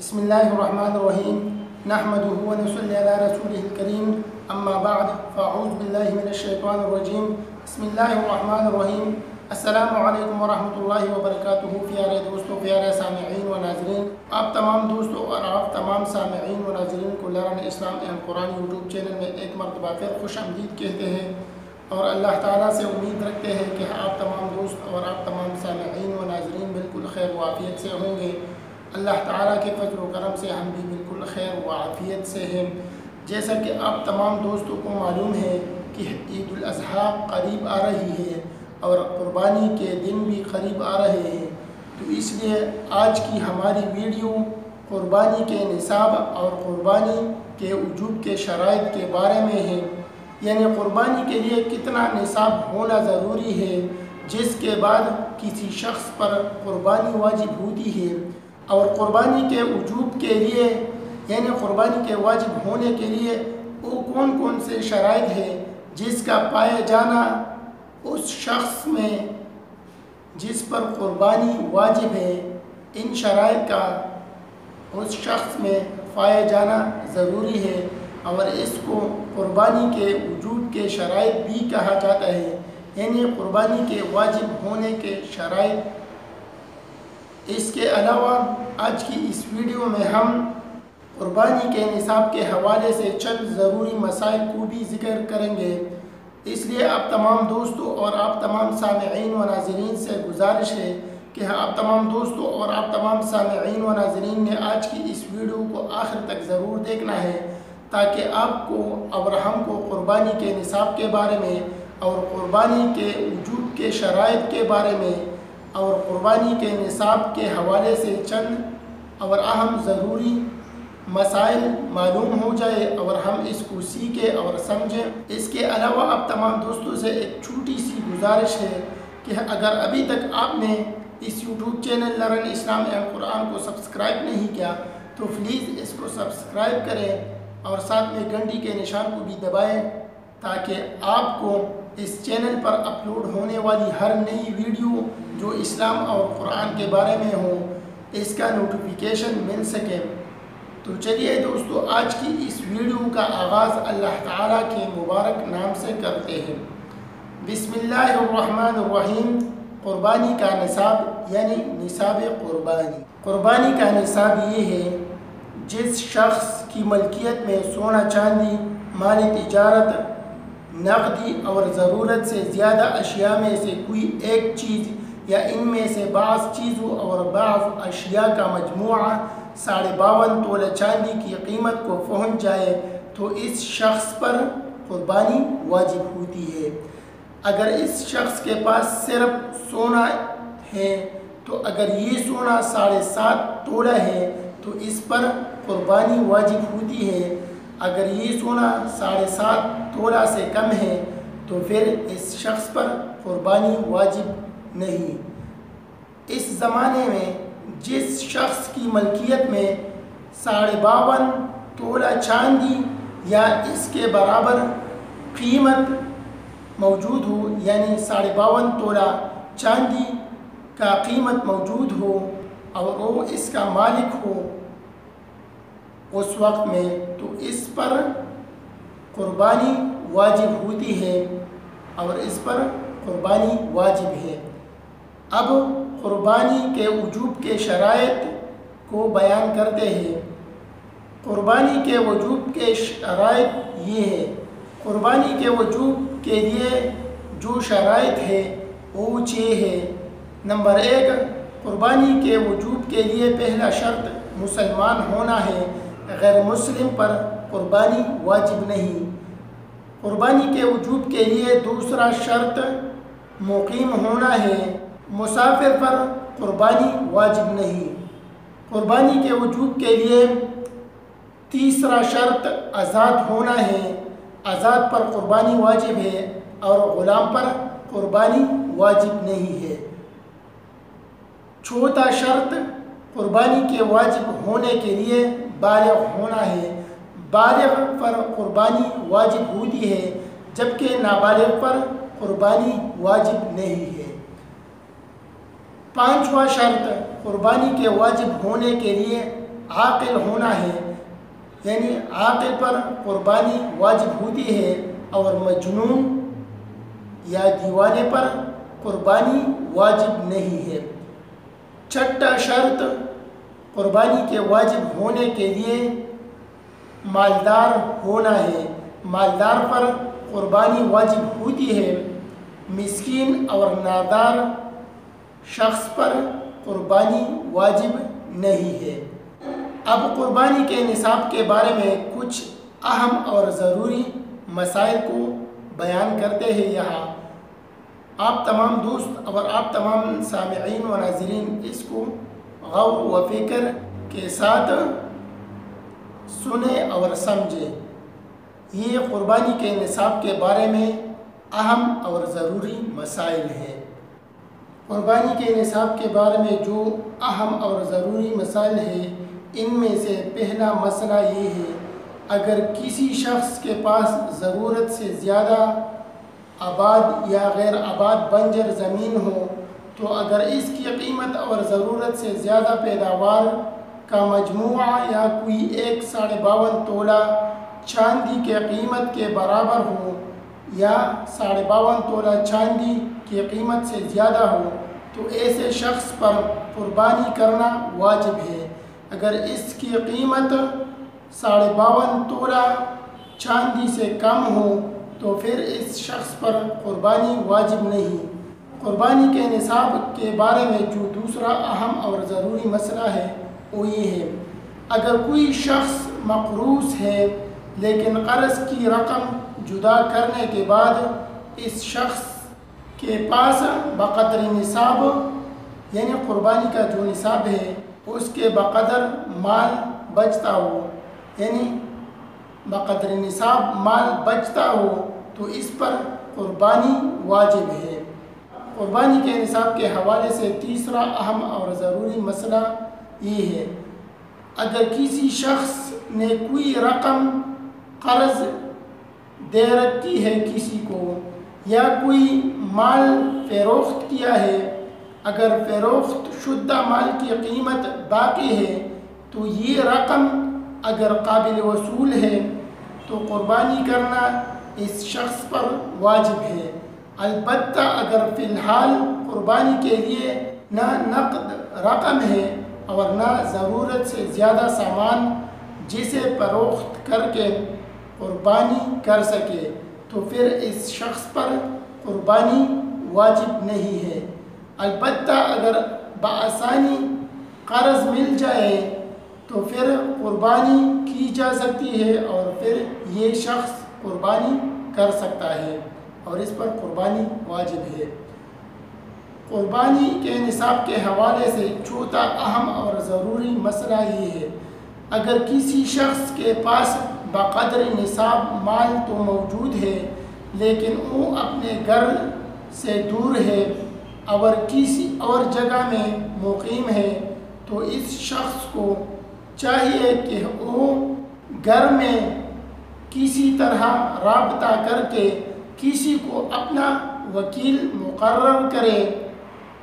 بسم الله الرحمن الرحيم نحمده ونصلي على رسوله الكريم اما بعد فاعوذ بالله من الشیطان الرجیم بسم اللہ الرحمن الرحیم السلام علیکم ورحمۃ اللہ وبرکاتہ۔ پیارے دوستوں، پیارے سامعین و ناظرین، آپ تمام دوستوں اور آپ تمام سامعین و ناظرین کو learn Islam and Quran YouTube channel میں ایک مرتبہ پھر خوش آمدید کہتے ہیں اور اللہ تعالیٰ سے امید رکھتے ہیں کہ آپ تمام دوست اور آپ تمام سامعین و ناظرین بالکل خیر و عافیت سے ہوں گے۔ اللہ تعالیٰ کے فضل و کرم سے ہم بھی بالکل خیر و عافیت سے ہیں۔ جیسا کہ آپ تمام دوستوں کو معلوم ہے کہ عید الاضحیٰ قریب آ رہی ہے اور قربانی کے دن بھی قریب آ رہے ہیں، تو اس لیے آج کی ہماری ویڈیو قربانی کے نصاب اور قربانی کے وجوب کے شرائط کے بارے میں ہے، یعنی قربانی کے لیے کتنا نصاب ہونا ضروری ہے جس کے بعد کسی شخص پر قربانی واجب ہوتی ہے، اور قربانی کے وجوب کے لیے یعنی قربانی کے واجب ہونے کے لیے وہ کون کون سے شرائط ہے جس کا پائے جانا اس شخص میں جس پر قربانی واجب ہے، ان شرائط کا اس شخص میں پائے جانا ضروری ہے، اور اس کو قربانی کے وجوب کے شرائط بھی کہا جاتا ہے، یعنی قربانی کے واجب ہونے کے شرائط۔ اس کے علاوہ آج کی اس ویڈیو میں ہم قربانی کے نصاب کے حوالے سے چند ضروری مسائل کو بھی ذکر کریں گے، اس لیے آپ تمام دوستوں اور آپ تمام سامعین و ناظرین سے گزارش ہے کہ آپ تمام دوستوں اور آپ تمام سامعین و ناظرین نے آج کی اس ویڈیو کو آخر تک ضرور دیکھنا ہے، تاکہ آپ کو اور ہم کو قربانی کے نصاب کے بارے میں اور قربانی کے وجوب کے شرائط کے بارے میں اور قربانی کے نصاب کے حوالے سے چند اور اہم ضروری مسائل معلوم ہو جائے اور ہم اس کو سیکھیں اور سمجھیں۔ اس کے علاوہ آپ تمام دوستوں سے ایک چھوٹی سی گزارش ہے کہ اگر ابھی تک آپ نے اس YouTube channel learn Islam and Quran کو سبسکرائب نہیں کیا تو پلیز اس کو سبسکرائب کریں اور ساتھ میں گھنٹی کے نشان کو بھی دبائیں، تاکہ آپ کو اس چینل پر اپلوڈ ہونے والی ہر نئی ویڈیو جو اسلام اور قرآن کے بارے میں ہو اس کا نوٹیفیکیشن مل سکے۔ تو چلیے دوستو، آج کی اس ویڈیو کا آغاز اللہ تعالیٰ کے مبارک نام سے کرتے ہیں۔ بسم اللہ الرحمن الرحیم۔ قربانی کا نصاب یعنی نصاب قربانی۔ قربانی کا نصاب یہ ہے جس شخص کی ملکیت میں سونا چاندی، مال تجارت، نقدی اور ضرورت سے زیادہ اشیاء میں سے کوئی ایک چیز یا ان میں سے بعض چیزوں اور بعض اشیاء کا مجموعہ 52.5 تولہ چاندی کی قیمت کو پہنچ جائے تو اس شخص پر قربانی واجب ہوتی ہے۔ اگر اس شخص کے پاس صرف سونا ہے تو اگر یہ سونا 7.5 تولہ ہے تو اس پر قربانی واجب ہوتی ہے، اگر یہ سونا 7.5 تولہ سے کم ہے تو پھر اس شخص پر قربانی واجب نہیں۔ اس زمانے میں جس شخص کی ملکیت میں 52.5 تولہ چاندی یا اس کے برابر قیمت موجود ہو، یعنی 52.5 تولہ چاندی کا قیمت موجود ہو اور وہ اس کا مالک ہو اس وقت میں، تو اس پر قربانی واجب ہوتی ہے اور اس پر قربانی واجب ہے۔ اب قربانی کے وجوب کے شرائط کو بیان کرتے ہیں۔ قربانی کے وجوب کے شرائط یہ ہے۔ قربانی کے وجوب کے لیے جو شرائط ہے وہ 6 ہے۔ نمبر 1، قربانی کے وجوب کے لیے پہلا شرط مسلمان ہونا ہے، غیر مسلم پر قربانی واجب نہیں۔ قربانی کے وجوب کے لیے دوسرا شرط مقیم ہونا ہے، مسافر پر قربانی واجب نہیں۔ قربانی کے وجوب کے لیے تیسرا شرط آزاد ہونا ہے، آزاد پر قربانی واجب ہے اور غلام پر قربانی واجب نہیں ہے۔ چوتھا شرط قربانی کے واجب ہونے کے لیے بالغ ہونا ہے، بالغ پر قربانی واجب ہوتی ہے جبکہ نابالغ پر قربانی واجب نہیں ہے۔ پانچواں شرط قربانی کے واجب ہونے کے لیے عاقل ہونا ہے، یعنی عاقل پر قربانی واجب ہوتی ہے اور مجنون یا دیوانے پر قربانی واجب نہیں ہے۔ چھٹا شرط قربانی کے واجب ہونے کے لیے مالدار ہونا ہے۔ مالدار پر قربانی واجب ہوتی ہے، مسکین اور نادار شخص پر قربانی واجب نہیں ہے۔ اب قربانی کے نصاب کے بارے میں کچھ اہم اور ضروری مسائل کو بیان کرتے ہیں۔ یہاں آپ تمام دوست اور آپ تمام سامعین و ناظرین اس کو غور و فکر کے ساتھ سنیں اور سمجھیں۔ یہ قربانی کے نصاب کے بارے میں اہم اور ضروری مسائل ہیں۔ قربانی کے نصاب کے بارے میں جو اہم اور ضروری مسائل ہیں، ان میں سے پہلا مسئلہ یہ ہے، اگر کسی شخص کے پاس ضرورت سے زیادہ آباد یا غیر آباد بنجر زمین ہو تو اگر اس کی قیمت اور ضرورت سے زیادہ پیداوار کا مجموعہ یا کوئی 1.52 تولہ چاندی کے قیمت کے برابر ہو یا 52.5 تولہ چاندی کی قیمت سے زیادہ ہو تو ایسے شخص پر قربانی کرنا واجب ہے۔ اگر اس کی قیمت 52.5 تولہ چاندی سے کم ہو تو پھر اس شخص پر قربانی واجب نہیں۔ قربانی کے نصاب کے بارے میں جو دوسرا اہم اور ضروری مسئلہ ہے وہ یہ ہے، اگر کوئی شخص مقروض ہے لیکن قرض کی رقم جدا کرنے کے بعد اس شخص کے پاس بقدر نصاب یعنی قربانی کا جو نصاب ہے اس کے بقدر مال بچتا ہو، یعنی بقدر نصاب مال بچتا ہو تو اس پر قربانی واجب ہے۔ قربانی کے نصاب کے حوالے سے تیسرا اہم اور ضروری مسئلہ یہ ہے، اگر کسی شخص نے کوئی رقم قرض دے رکھی ہے کسی کو یا کوئی مال فروخت کیا ہے، اگر فروخت شدہ مال کی قیمت باقی ہے تو یہ رقم اگر قابل وصول ہے تو قربانی کرنا اس شخص پر واجب ہے۔ البتہ اگر فی الحال قربانی کے لیے نہ نقد رقم ہے اور نہ ضرورت سے زیادہ سامان جسے فروخت کر کے قربانی کر سکے تو پھر اس شخص پر قربانی واجب نہیں ہے۔ البتہ اگر بآسانی قرض مل جائے تو پھر قربانی کی جا سکتی ہے اور پھر یہ شخص قربانی کر سکتا ہے اور اس پر قربانی واجب ہے۔ قربانی کے نصاب کے حوالے سے چوتھا اہم اور ضروری مسئلہ یہ ہے، اگر کسی شخص کے پاس بقدر نصاب مال تو موجود ہے لیکن وہ اپنے گھر سے دور ہے اور کسی اور جگہ میں مقیم ہے تو اس شخص کو چاہیے کہ وہ گھر میں کسی طرح رابطہ کر کے کسی کو اپنا وکیل مقرر کرے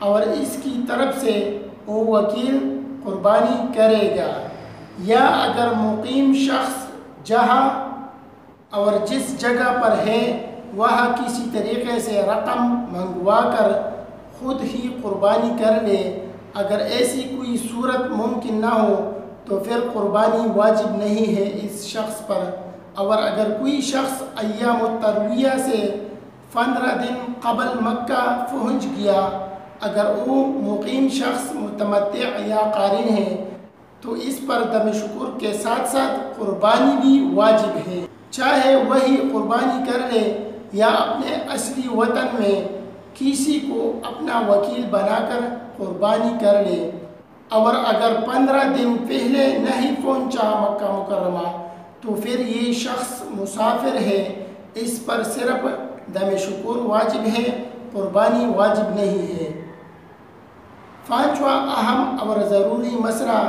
اور اس کی طرف سے وہ وکیل قربانی کرے گا، یا اگر مقیم شخص جہاں اور جس جگہ پر ہے وہاں کسی طریقے سے رقم منگوا کر خود ہی قربانی کر لے، اگر ایسی کوئی صورت ممکن نہ ہو تو پھر قربانی واجب نہیں ہے اس شخص پر۔ اور اگر کوئی شخص ایام الترویہ سے 15 دن قبل مکہ پہنچ گیا، اگر وہ مقیم شخص متمتع یا قارن ہے تو اس پر دم شکر کے ساتھ ساتھ قربانی بھی واجب ہے، چاہے وہی قربانی کر لے یا اپنے اصلی وطن میں کسی کو اپنا وکیل بنا کر قربانی کر لے۔ اور اگر 15 دن پہلے نہیں پہنچا مکہ مکرمہ تو پھر یہ شخص مسافر ہے، اس پر صرف دم شکر واجب ہے، قربانی واجب نہیں ہے۔ پانچواں اہم اور ضروری مسئلہ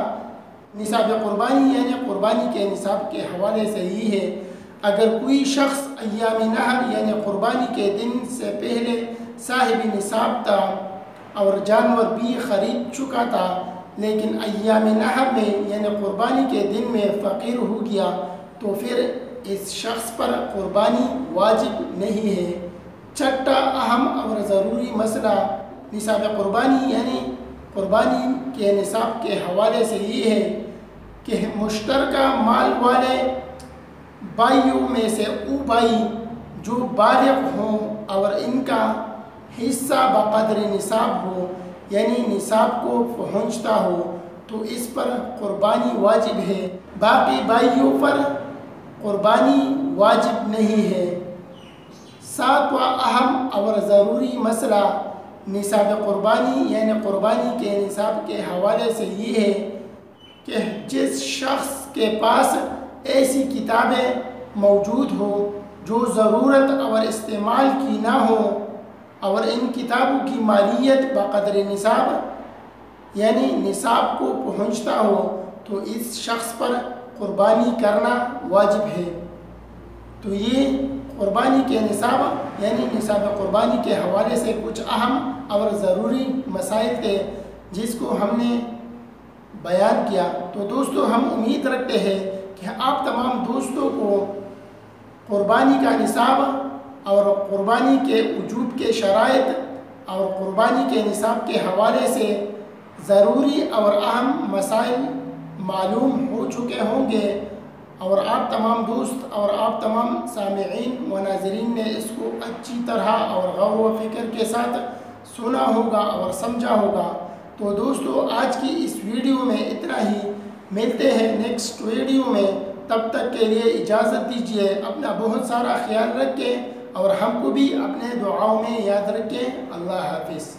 نصاب قربانی یعنی قربانی کے نصاب کے حوالے سے یہ ہے، اگر کوئی شخص ایام نحر یعنی قربانی کے دن سے پہلے صاحب نصاب تھا اور جانور بھی خرید چکا تھا لیکن ایام نحر میں یعنی قربانی کے دن میں فقیر ہو گیا تو پھر اس شخص پر قربانی واجب نہیں ہے۔ چھٹا اہم اور ضروری مسئلہ نصاب قربانی یعنی قربانی کے نصاب کے حوالے سے یہ ہے کہ مشترکہ مال والے بھائیوں میں سے وہ بھائی جو بالغ ہوں اور ان کا حصہ بقدر نصاب ہو یعنی نصاب کو پہنچتا ہو تو اس پر قربانی واجب ہے، باقی بھائیوں پر قربانی واجب نہیں ہے۔ ساتواں اہم اور ضروری مسئلہ نصاب قربانی یعنی قربانی کے نصاب کے حوالے سے یہ ہے کہ جس شخص کے پاس ایسی کتابیں موجود ہو جو ضرورت اور استعمال کی نہ ہو اور ان کتابوں کی مالیت بقدر نصاب یعنی نصاب کو پہنچتا ہو تو اس شخص پر قربانی کرنا واجب ہے۔ تو یہ قربانی کے نصاب یعنی نصاب قربانی کے حوالے سے کچھ اہم اور ضروری مسائل تھے جس کو ہم نے بیان کیا۔ تو دوستو ہم امید رکھتے ہیں کہ آپ تمام دوستوں کو قربانی کا نصاب اور قربانی کے وجوب کے شرائط اور قربانی کے نصاب کے حوالے سے ضروری اور اہم مسائل معلوم ہو چکے ہوں گے، اور آپ تمام دوست اور آپ تمام سامعین و ناظرین نے اس کو اچھی طرح اور غور و فکر کے ساتھ سنا ہوگا اور سمجھا ہوگا۔ تو دوستو آج کی اس ویڈیو میں اتنا ہی، ملتے ہیں نیکسٹ ویڈیو میں، تب تک کے لیے اجازت دیجیے، اپنا بہت سارا خیال رکھیں اور ہم کو بھی اپنے دعاؤں میں یاد رکھیں۔ اللہ حافظ۔